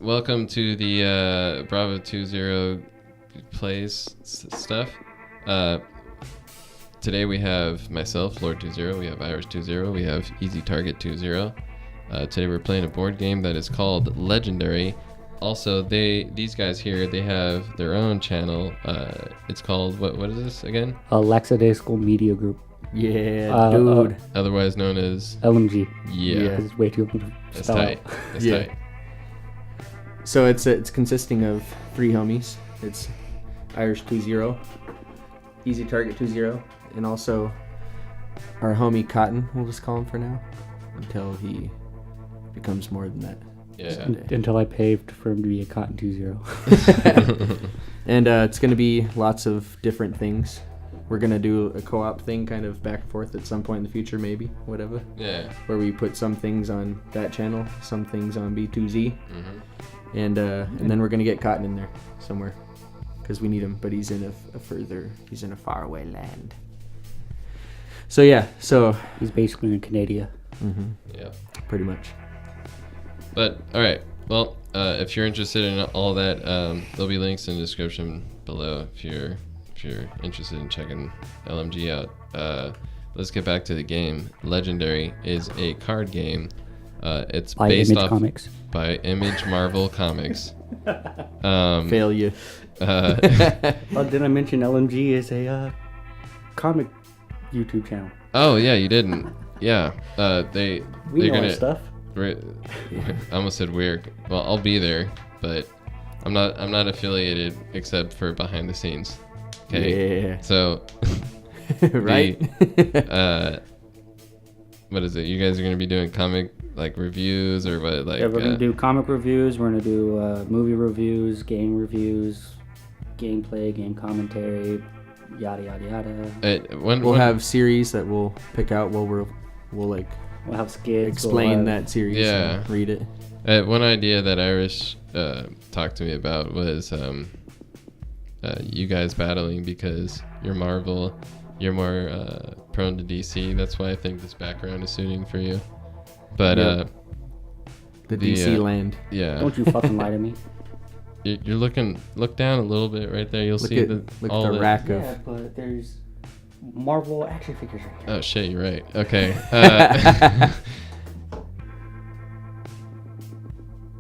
welcome to the Bravo 20 plays stuff. Today we have myself, Lord 20, we have Irish 20, we have Easy Target 20. Today we're playing a board game that is called Legendary. Also, these guys here, they have their own channel. It's called, what is this again? Lackadaisical Media Group. Yeah, dude. Otherwise known as LMG. Yeah. It's way too long to That's spell tight. out. That's Yeah. tight. So it's consisting of 3 homies. It's Irish 20, Easy Target 20, and also our homie Cotton, we'll just call him for now, until he becomes more than that. Yeah. Until I paved for him to be a Cotton 20. And it's going to be lots of different things. We're going to do a co-op thing kind of back and forth at some point in the future, maybe, whatever. Yeah. Where we put some things on that channel, some things on B2Z. Mm-hmm. And then we're going to get Cotton in there somewhere. Because we need him, but he's in he's in a faraway land. So yeah, He's basically in Canada. mm-hmm, Yeah. pretty much. But all right. Well, if you're interested in all that, there'll be links in the description below if you're interested in checking LMG out. Let's get back to the game. Legendary is a card game. It's By based Image off Comics. by Image Marvel Comics. Fail you. Oh, did I mention LMG is a comic YouTube channel? Oh yeah, you didn't. Yeah. We they're know our gonna. stuff. I almost said we're. Well, I'll be there, but I'm not affiliated except for behind the scenes. Okay. Yeah. So. Right? What is it? You guys are gonna be doing comic reviews or what? Yeah, we're going to do comic reviews. We're going to do movie reviews, game reviews, gameplay, game commentary, yada, yada, yada. We'll have series that we'll pick out while we'll We'll have skits. explain that series. Yeah. And read it. One idea that Irish talked to me about was you guys battling because you're Marvel, you're more prone to DC. That's why I think this background is suiting for you. But The DC land. yeah, Don't you fucking lie to me. you're look down a little bit right there. You'll see Look at the rack of. Yeah, but there's Marvel action figures right here. Oh shit, you're right. Okay. I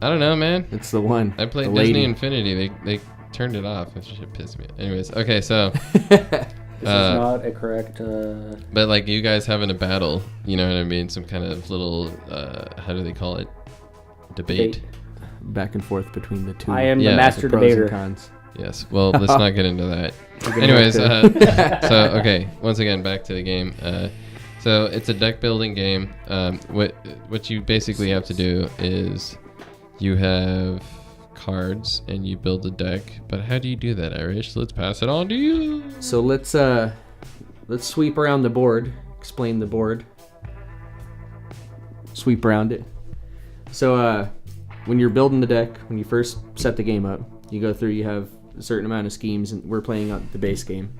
don't know, man. It's the one. I played the Disney lady. Infinity. They turned it off. That shit pissed me. Anyways, okay, so This is not a correct. but you guys having a battle, you know what I mean? Some kind of little how do they call it? Debate. Back and forth between the two. I am Yeah, the master the pros debater. and cons. Yes. Well, let's not get into that. We're gonna Anyways, have so okay. Once again, back to the game. So it's a deck building game. What you basically have to do is you have cards and you build a deck. But how do you do that, Irish? Let's pass it on to you. So let's sweep around the board. Explain the board. Sweep around it. So when you're building the deck, when you first set the game up, you go through. You have a certain amount of schemes, and we're playing on the base game.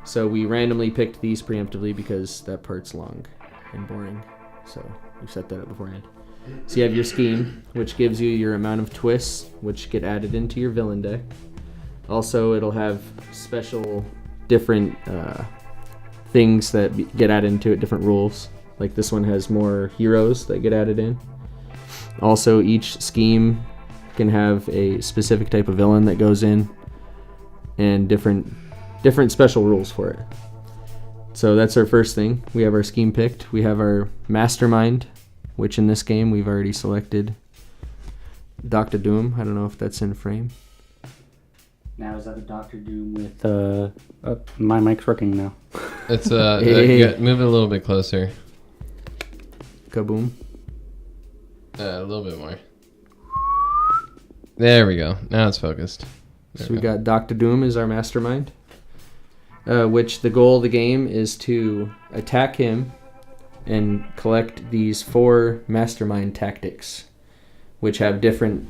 So we randomly picked these preemptively because that part's long and boring. So we set that up beforehand. So you have your scheme, which gives you your amount of twists, which get added into your villain deck. Also, it'll have special different things that get added into it, different rules. Like this one has more heroes that get added in. Also, each scheme can have a specific type of villain that goes in, and different special rules for it. So that's our first thing. We have our scheme picked. We have our mastermind, which in this game we've already selected Dr.Doom. I don't know if that's in frame. Now is that a Dr.Doom with my mic's working now. It's Hey. move it a little bit closer. Kaboom. A little bit more. There we go. Now it's focused. So we got Dr.Doom as our mastermind, which the goal of the game is to attack him and collect these 4 mastermind tactics, which have different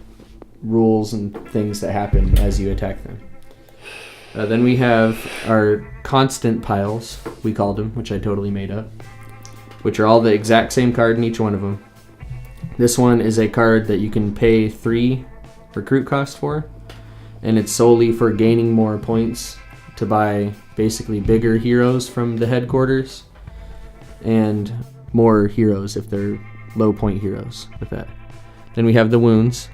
rules and things that happen as you attack them. Then we have our constant piles, we called them, which I totally made up, which are all the exact same card in each one of them. This one is a card that you can pay 3 recruit cost for, and it's solely for gaining more points to buy basically bigger heroes from the headquarters and more heroes if they're low point heroes with that. Then we have the wounds,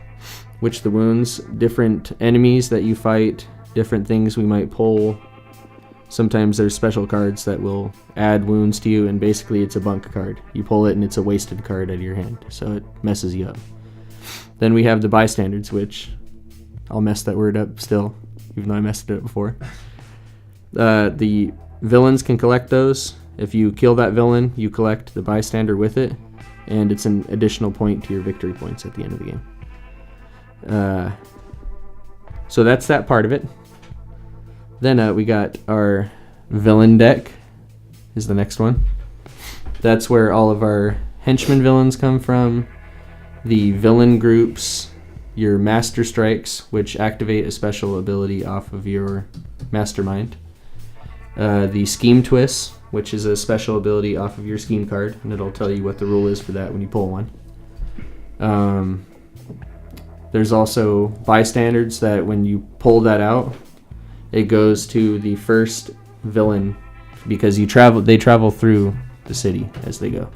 which the wounds, different enemies that you fight, different things we might pull. Sometimes there's special cards that will add wounds to you, and basically it's a bunk card. You pull it and it's a wasted card out of your hand, so it messes you up. Then we have the bystanders, which I'll mess that word up still, even though I messed it up before. The villains can collect those. If you kill that villain, you collect the bystander with it, and it's an additional point to your victory points at the end of the game. So that's that part of it. Then we got our villain deck is the next one. That's where all of our henchman villains come from. The villain groups, your master strikes, which activate a special ability off of your mastermind. The scheme twists, which is a special ability off of your scheme card, and it'll tell you what the rule is for that when you pull one. There's also bystanders that when you pull that out, it goes to the first villain because they travel through the city as they go.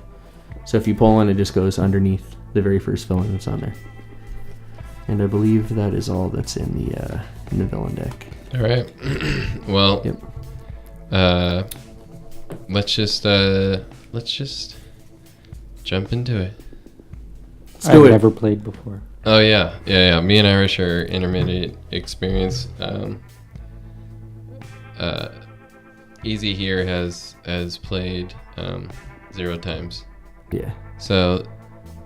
So if you pull one, it just goes underneath the very first villain that's on there. And I believe that is all that's in the villain deck. All right. Well, Yep. let's just jump into it. Let's do I've it. never played before. Oh yeah. Me and Irish are intermediate experience. Easy here has played 0 times. Yeah. So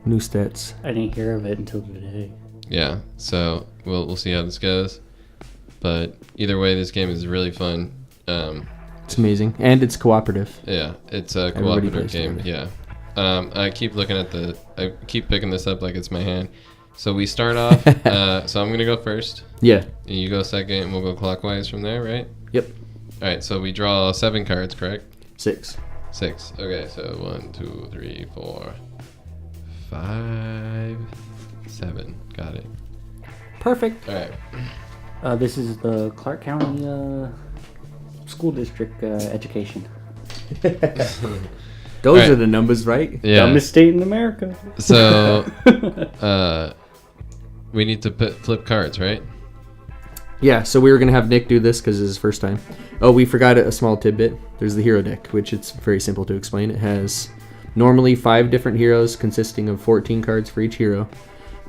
New stats. I didn't hear of it until today. yeah. So we'll see how this goes. But either way, this game is really fun. It's amazing. And it's cooperative. Yeah, it's a Everybody cooperative plays game. together. Yeah. I keep looking at I keep picking this up like it's my hand. So we start off. So I'm gonna go first. Yeah. And you go second, and we'll go clockwise from there, right? Yep. All right. So we draw 7 cards, correct? 6. 6. Okay. So 1, 2, 3, 4, 5, 7. Got it. Perfect. All right. This is the Clark County School District education. Those Right. are the numbers, right? Yeah. Dumbest state in America. So we need to flip cards, right? Yeah, so we were going to have Nick do this because it's his first time. Oh, we forgot a small tidbit. There's the hero deck, which it's very simple to explain. It has normally 5 different heroes consisting of 14 cards for each hero.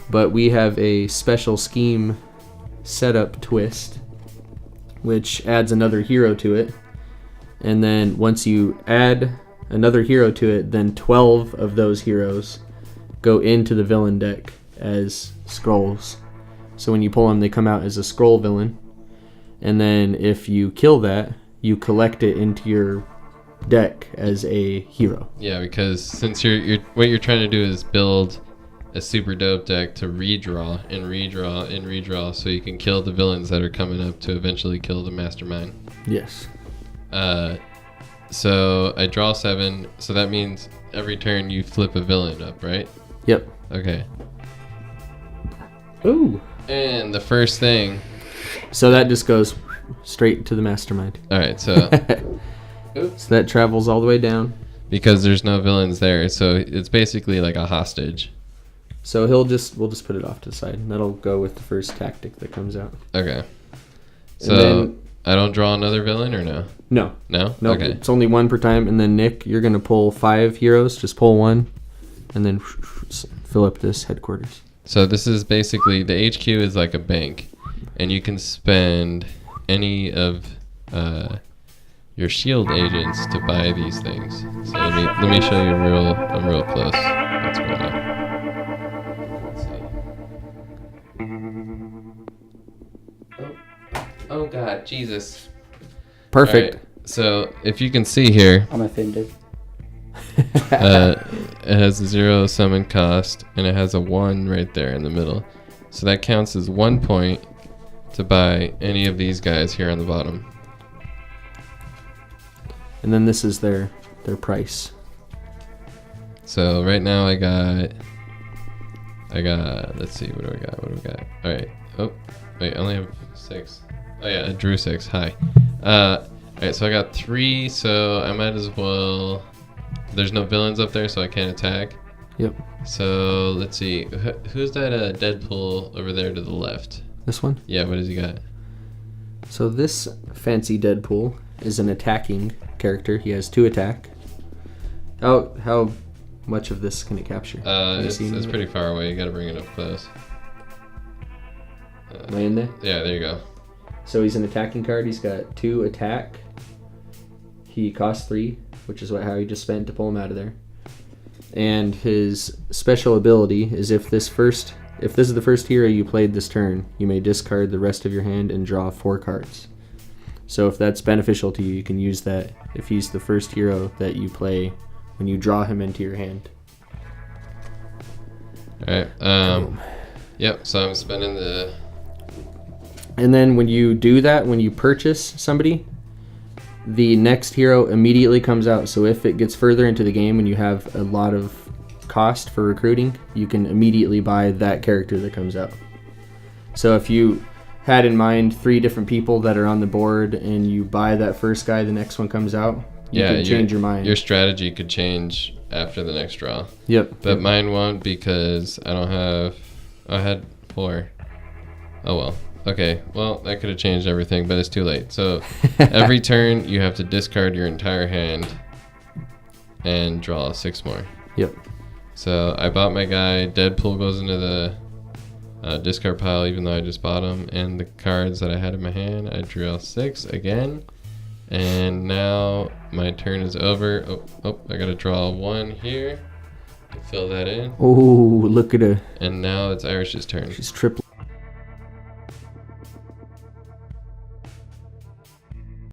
But we have a special scheme setup twist, which adds another hero to it. And then once you add another hero to it, then 12 of those heroes go into the villain deck as scrolls. So when you pull them, they come out as a scroll villain. And then if you kill that, you collect it into your deck as a hero. Yeah, because since you're what you're trying to do is build a super dope deck to redraw and redraw and redraw so you can kill the villains that are coming up to eventually kill the mastermind. Yes. So I draw 7, so that means every turn you flip a villain up, right? Yep. Okay. Ooh. And the first thing. So that just goes straight to the mastermind. All right, so So that travels all the way down. because there's no villains there, so it's basically like a hostage. So we'll just put it off to the side. And that'll go with the first tactic that comes out. Okay. So then- I don't draw another villain or no? No. No? No, Okay. it's only 1 per time. And then Nick, you're going to pull 5 heroes. Just pull 1. And then fill up this headquarters. So this is basically, the HQ is like a bank, and you can spend any of your shield agents to buy these things. So let me show you real close what's going on. Let's see. Oh God, Jesus. Perfect. All right, so if you can see here, I'm offended. it has a 0 summon cost, and it has a 1 right there in the middle. So that counts as 1 point to buy any of these guys here on the bottom. And then this is their price. So right now I got, let's see, what do we got? All right. Oh, wait, I only have 6. Oh yeah, I drew 6. Hi. Alright, so I got 3, so I might as well... There's no villains up there, so I can't attack. Yep. So, let's see. Who's that Deadpool over there to the left? This one? Yeah, what does he got? So this fancy Deadpool is an attacking character. He has 2 attack. How much of this can it capture? It's pretty far away. You gotta bring it up close. Am I in there? Yeah, there you go. So he's an attacking card. He's got 2 attack. He costs 3, which is how you just spent to pull him out of there. And his special ability is if this is the first hero you played this turn, you may discard the rest of your hand and draw 4 cards. So if that's beneficial to you, you can use that if he's the first hero that you play when you draw him into your hand. Alright, yep, so I'm spending the... And then when you do that, when you purchase somebody, the next hero immediately comes out. So if it gets further into the game and you have a lot of cost for recruiting, you can immediately buy that character that comes out. So if you had in mind 3 different people that are on the board and you buy that first guy, the next one comes out, you can change your mind. Your strategy could change after the next draw. Yep. But mine won't because I don't have... I had 4. Oh well. Okay, well, that could have changed everything, but it's too late. So every turn, you have to discard your entire hand and draw 6 more. Yep. So I bought my guy. Deadpool goes into the discard pile, even though I just bought him. And the cards that I had in my hand, I drew out 6 again. And now my turn is over. Oh, I got to draw 1 here to fill that in. Oh, look at her. And now it's Irish's turn. She's triple